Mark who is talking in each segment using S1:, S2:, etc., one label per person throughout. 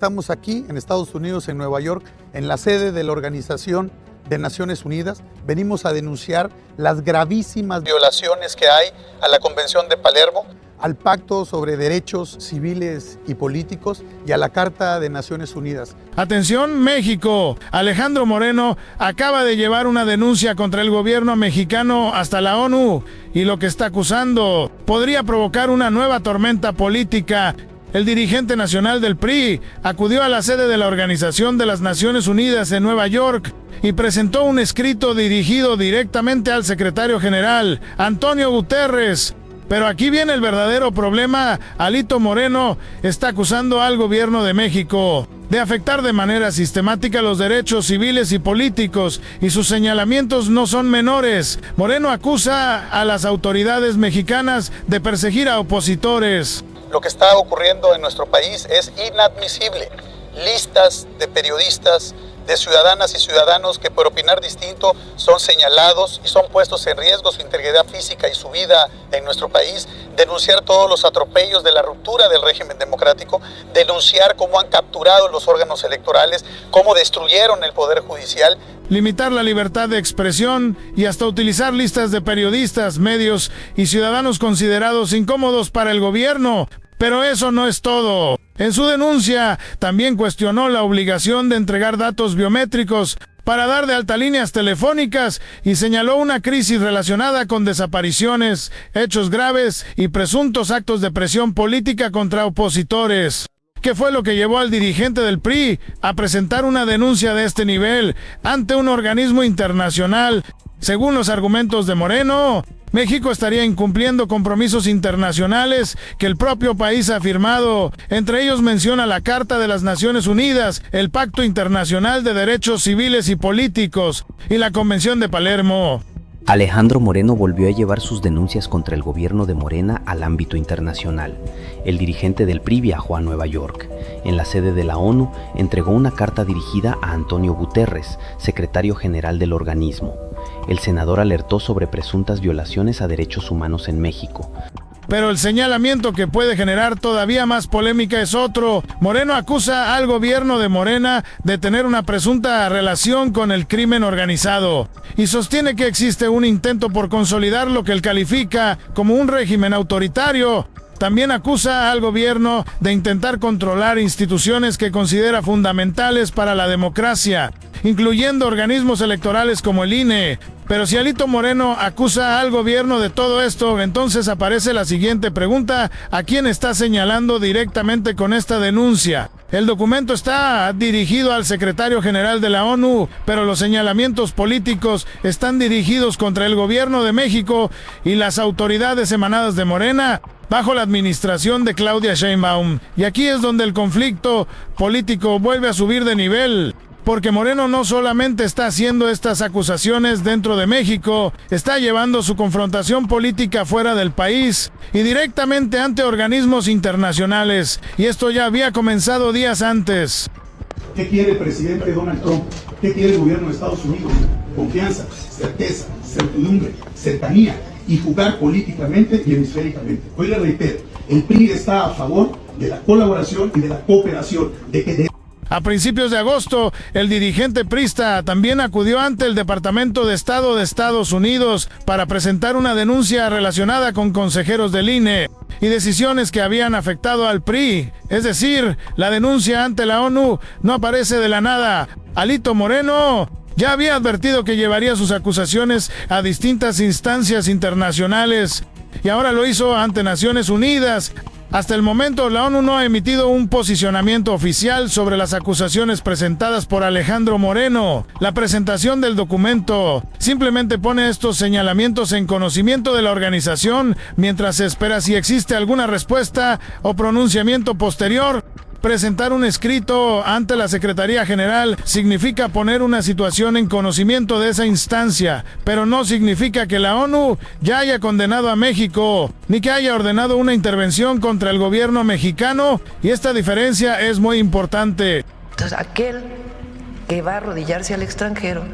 S1: Estamos aquí en Estados Unidos, en Nueva York, en la sede de la Organización de Naciones Unidas. Venimos a denunciar las gravísimas violaciones que hay a la Convención de Palermo, al Pacto sobre Derechos Civiles y Políticos y a la Carta de Naciones Unidas.
S2: Atención, México. Alejandro Moreno acaba de llevar una denuncia contra el gobierno mexicano hasta la ONU y lo que está acusando podría provocar una nueva tormenta política. El dirigente nacional del PRI acudió a la sede de la Organización de las Naciones Unidas en Nueva York y presentó un escrito dirigido directamente al secretario general, Antonio Guterres. Pero aquí viene el verdadero problema. Alito Moreno está acusando al gobierno de México de afectar de manera sistemática los derechos civiles y políticos, y sus señalamientos no son menores. Moreno acusa a las autoridades mexicanas de perseguir a opositores.
S1: Lo que está ocurriendo en nuestro país es inadmisible. Listas de periodistas, de ciudadanas y ciudadanos que por opinar distinto son señalados y son puestos en riesgo su integridad física y su vida en nuestro país, denunciar todos los atropellos de la ruptura del régimen democrático, denunciar cómo han capturado los órganos electorales, cómo destruyeron el Poder Judicial.
S2: Limitar la libertad de expresión y hasta utilizar listas de periodistas, medios y ciudadanos considerados incómodos para el gobierno. Pero eso no es todo. En su denuncia, también cuestionó la obligación de entregar datos biométricos para dar de alta líneas telefónicas y señaló una crisis relacionada con desapariciones, hechos graves y presuntos actos de presión política contra opositores. ¿Qué fue lo que llevó al dirigente del PRI a presentar una denuncia de este nivel ante un organismo internacional? Según los argumentos de Moreno, México estaría incumpliendo compromisos internacionales que el propio país ha firmado. Entre ellos menciona la Carta de las Naciones Unidas, el Pacto Internacional de Derechos Civiles y Políticos y la Convención de Palermo.
S3: Alejandro Moreno volvió a llevar sus denuncias contra el gobierno de Morena al ámbito internacional. El dirigente del PRI viajó a Nueva York. En la sede de la ONU entregó una carta dirigida a Antonio Guterres, secretario general del organismo. El senador alertó sobre presuntas violaciones a derechos humanos en México.
S2: Pero el señalamiento que puede generar todavía más polémica es otro. Moreno acusa al gobierno de Morena de tener una presunta relación con el crimen organizado y sostiene que existe un intento por consolidar lo que él califica como un régimen autoritario. También acusa al gobierno de intentar controlar instituciones que considera fundamentales para la democracia, incluyendo organismos electorales como el INE. Pero si Alito Moreno acusa al gobierno de todo esto, entonces aparece la siguiente pregunta: ¿a quién está señalando directamente con esta denuncia? El documento está dirigido al secretario general de la ONU, pero los señalamientos políticos están dirigidos contra el gobierno de México y las autoridades emanadas de Morena, bajo la administración de Claudia Sheinbaum. Y aquí es donde el conflicto político vuelve a subir de nivel. Porque Moreno no solamente está haciendo estas acusaciones dentro de México, está llevando su confrontación política fuera del país y directamente ante organismos internacionales. Y esto ya había comenzado días antes.
S4: ¿Qué quiere el presidente Donald Trump? ¿Qué quiere el gobierno de Estados Unidos? Confianza, certeza, certidumbre, cercanía y jugar políticamente y hemisféricamente. Hoy le reitero, el PRI está a favor de la colaboración y de la cooperación,
S2: A principios de agosto, el dirigente priista también acudió ante el Departamento de Estado de Estados Unidos para presentar una denuncia relacionada con consejeros del INE y decisiones que habían afectado al PRI. Es decir, la denuncia ante la ONU no aparece de la nada. Alito Moreno ya había advertido que llevaría sus acusaciones a distintas instancias internacionales y ahora lo hizo ante Naciones Unidas. Hasta el momento, la ONU no ha emitido un posicionamiento oficial sobre las acusaciones presentadas por Alejandro Moreno. La presentación del documento simplemente pone estos señalamientos en conocimiento de la organización mientras se espera si existe alguna respuesta o pronunciamiento posterior. Presentar un escrito ante la Secretaría General significa poner una situación en conocimiento de esa instancia, pero no significa que la ONU ya haya condenado a México, ni que haya ordenado una intervención contra el gobierno mexicano, y esta diferencia es muy importante.
S5: Entonces, aquel que va a arrodillarse al extranjero,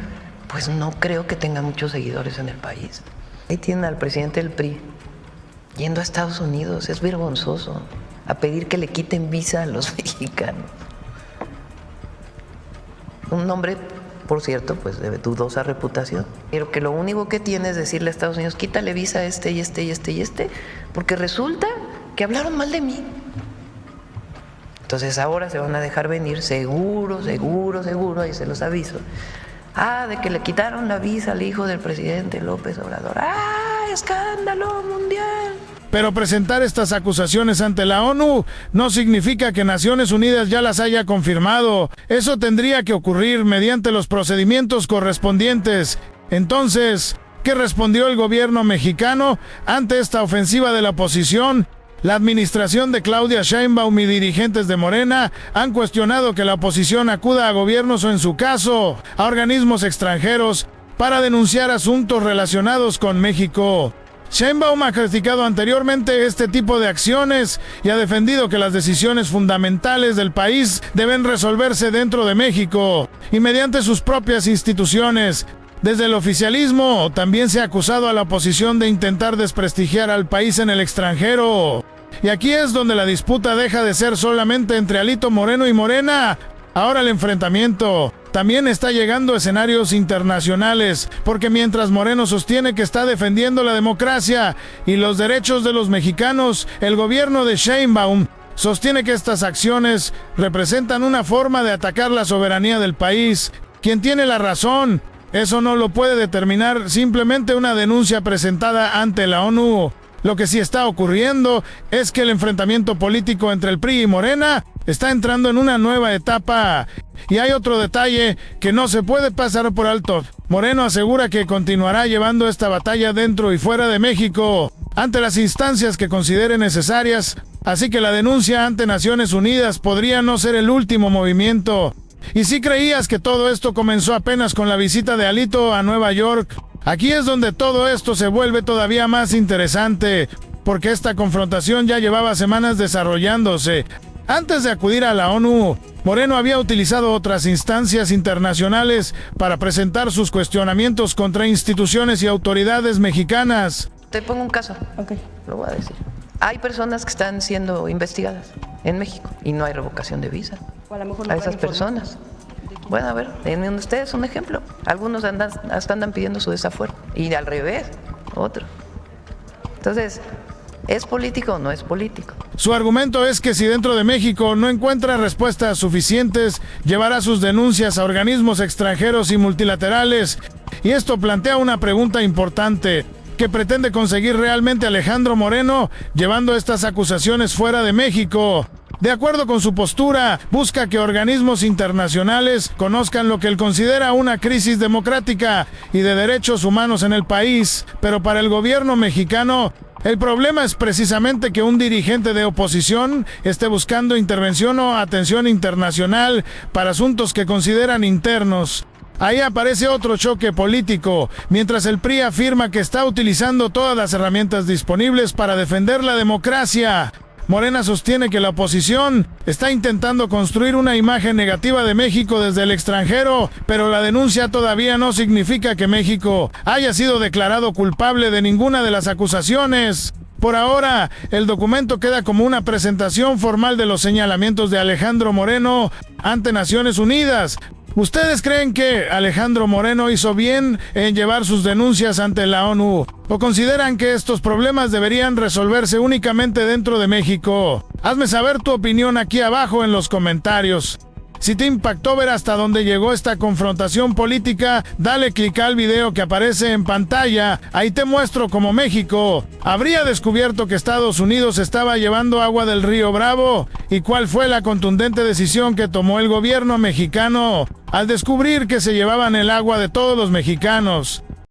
S5: pues no creo que tenga muchos seguidores en el país. Ahí tienen al presidente del PRI yendo a Estados Unidos, es vergonzoso, a pedir que le quiten visa a los mexicanos. Un hombre, por cierto, pues de dudosa reputación. Pero que lo único que tiene es decirle a Estados Unidos, quítale visa a este y este y este y este, porque resulta que hablaron mal de mí. Entonces ahora se van a dejar venir seguro, ahí se los aviso. De que le quitaron la visa al hijo del presidente López Obrador. ¡Escándalo mundial!
S2: Pero presentar estas acusaciones ante la ONU no significa que Naciones Unidas ya las haya confirmado. Eso tendría que ocurrir mediante los procedimientos correspondientes. Entonces, ¿qué respondió el gobierno mexicano ante esta ofensiva de la oposición? La administración de Claudia Sheinbaum y dirigentes de Morena han cuestionado que la oposición acuda a gobiernos o, en su caso, a organismos extranjeros para denunciar asuntos relacionados con México. Sheinbaum ha criticado anteriormente este tipo de acciones y ha defendido que las decisiones fundamentales del país deben resolverse dentro de México y mediante sus propias instituciones. Desde el oficialismo también se ha acusado a la oposición de intentar desprestigiar al país en el extranjero. Y aquí es donde la disputa deja de ser solamente entre Alito Moreno y Morena. Ahora el enfrentamiento también está llegando a escenarios internacionales, porque mientras Moreno sostiene que está defendiendo la democracia y los derechos de los mexicanos, el gobierno de Sheinbaum sostiene que estas acciones representan una forma de atacar la soberanía del país. ¿Quién tiene la razón? Eso no lo puede determinar simplemente una denuncia presentada ante la ONU. Lo que sí está ocurriendo es que el enfrentamiento político entre el PRI y Morena está entrando en una nueva etapa. Y hay otro detalle que no se puede pasar por alto. Moreno asegura que continuará llevando esta batalla dentro y fuera de México, ante las instancias que considere necesarias. Así que la denuncia ante Naciones Unidas podría no ser el último movimiento. Y si creías que todo esto comenzó apenas con la visita de Alito a Nueva York, aquí es donde todo esto se vuelve todavía más interesante, porque esta confrontación ya llevaba semanas desarrollándose. Antes de acudir a la ONU, Moreno había utilizado otras instancias internacionales para presentar sus cuestionamientos contra instituciones y autoridades mexicanas.
S5: Te pongo un caso, lo voy a decir. Hay personas que están siendo investigadas en México y no hay revocación de visa a esas personas. Bueno, a ver, en ustedes un ejemplo. Algunos hasta andan pidiendo su desafuero y al revés, otro. Entonces, ¿es político o no es político?
S2: Su argumento es que si dentro de México no encuentra respuestas suficientes, llevará sus denuncias a organismos extranjeros y multilaterales. Y esto plantea una pregunta importante. ¿Qué pretende conseguir realmente Alejandro Moreno llevando estas acusaciones fuera de México? De acuerdo con su postura, busca que organismos internacionales conozcan lo que él considera una crisis democrática y de derechos humanos en el país. Pero para el gobierno mexicano, el problema es precisamente que un dirigente de oposición esté buscando intervención o atención internacional para asuntos que consideran internos. Ahí aparece otro choque político, mientras el PRI afirma que está utilizando todas las herramientas disponibles para defender la democracia. Morena sostiene que la oposición está intentando construir una imagen negativa de México desde el extranjero, pero la denuncia todavía no significa que México haya sido declarado culpable de ninguna de las acusaciones. Por ahora, el documento queda como una presentación formal de los señalamientos de Alejandro Moreno ante Naciones Unidas. ¿Ustedes creen que Alejandro Moreno hizo bien en llevar sus denuncias ante la ONU? ¿O consideran que estos problemas deberían resolverse únicamente dentro de México? Hazme saber tu opinión aquí abajo en los comentarios. Si te impactó ver hasta dónde llegó esta confrontación política, dale clic al video que aparece en pantalla. Ahí te muestro cómo México habría descubierto que Estados Unidos estaba llevando agua del río Bravo y cuál fue la contundente decisión que tomó el gobierno mexicano al descubrir que se llevaban el agua de todos los mexicanos.